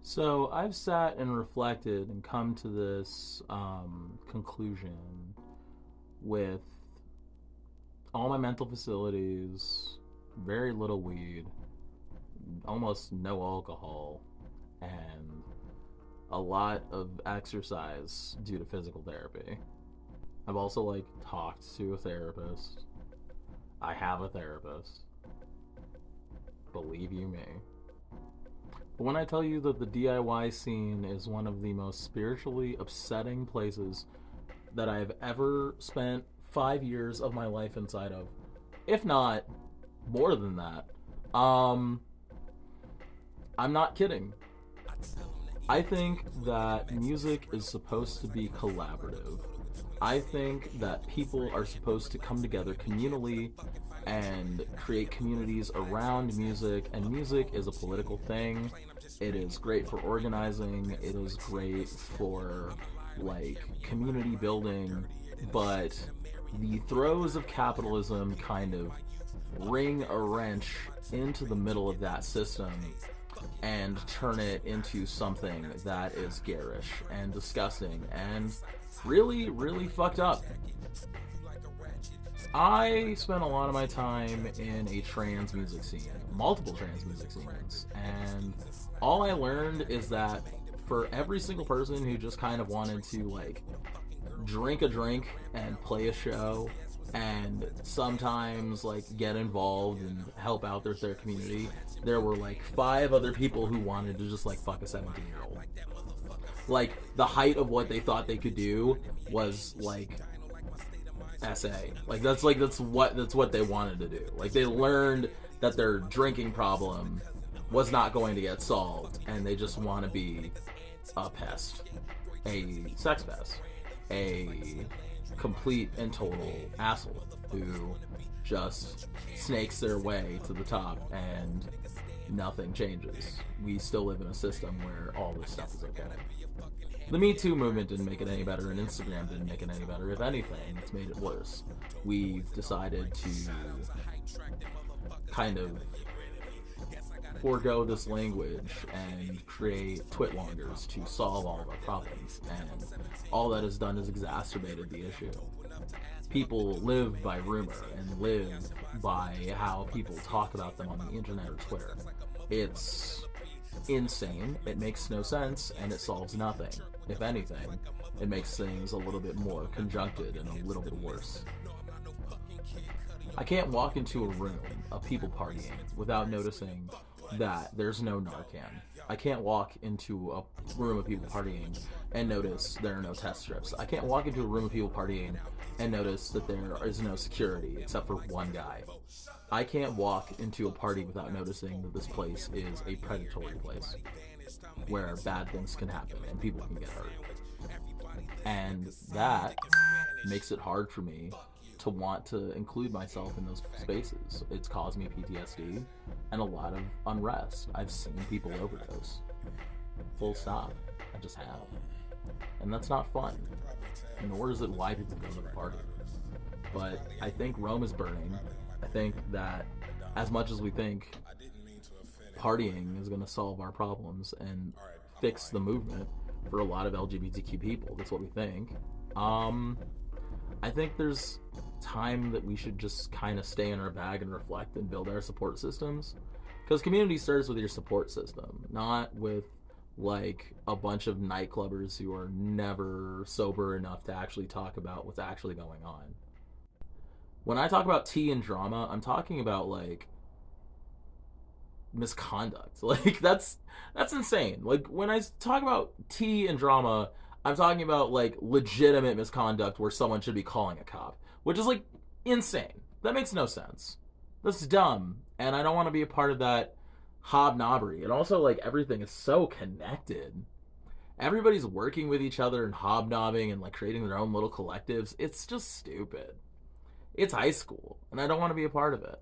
So I've sat and reflected and come to this conclusion with all my mental facilities, very little weed, almost no alcohol, and a lot of exercise due to physical therapy. I've also talked to a therapist. I have a therapist. Believe you me. But when I tell you that the DIY scene is one of the most spiritually upsetting places that I've ever spent 5 years of my life inside of, if not more than that, I'm not kidding. I think that music is supposed to be collaborative. I think that people are supposed to come together communally and create communities around music, and music is a political thing. It is great for organizing, it is great for community building, but the throes of capitalism kind of ring a wrench into the middle of that system and turn it into something that is garish and disgusting and really, really fucked up. I spent a lot of my time in a trans music scene, multiple trans music scenes, and all I learned is that for every single person who just kind of wanted to drink a drink and play a show and sometimes get involved and help out their community, there were five other people who wanted to just fuck a 17-year-old. The height of what they thought they could do was SA. That's what they wanted to do. They learned that their drinking problem was not going to get solved, and they just want to be a pest, a sex pest, a complete and total asshole who just snakes their way to the top and nothing changes. We still live in a system where all this stuff is okay. The Me Too movement didn't make it any better, and Instagram didn't make it any better. If anything, it's made it worse. We've decided to kind of forego this language and create twitwongers to solve all of our problems, and all that has done is exacerbated the issue. People live by rumor and live by how people talk about them on the internet or Twitter. It's insane, it makes no sense, and it solves nothing. If anything, it makes things a little bit more conjuncted and a little bit worse. I can't walk into a room of people partying without noticing that there's no Narcan. I can't walk into a room of people partying and notice there are no test strips. I can't walk into a room of people partying and notice that there is no security except for one guy. I can't walk into a party without noticing that this place is a predatory place where bad things can happen and people can get hurt. And that makes it hard for me to want to include myself in those spaces. It's caused me PTSD and a lot of unrest. I've seen people overdose. Full stop. I just have. And that's not fun. Nor is it why people go to the party. But I think Rome is burning. I think that as much as we think partying is going to solve our problems and fix the movement for a lot of LGBTQ people, that's what we think. I think there's time that we should just kind of stay in our bag and reflect and build our support systems. Because community starts with your support system, not with a bunch of nightclubbers who are never sober enough to actually talk about what's actually going on. When I talk about tea and drama, I'm talking about misconduct. That's insane. When I talk about tea and drama, I'm talking about legitimate misconduct where someone should be calling a cop, which is insane. That makes no sense. That's dumb, and I don't want to be a part of that hobnobbery. And also everything is so connected. Everybody's working with each other and hobnobbing and creating their own little collectives. It's just stupid. It's high school, and I don't want to be a part of it.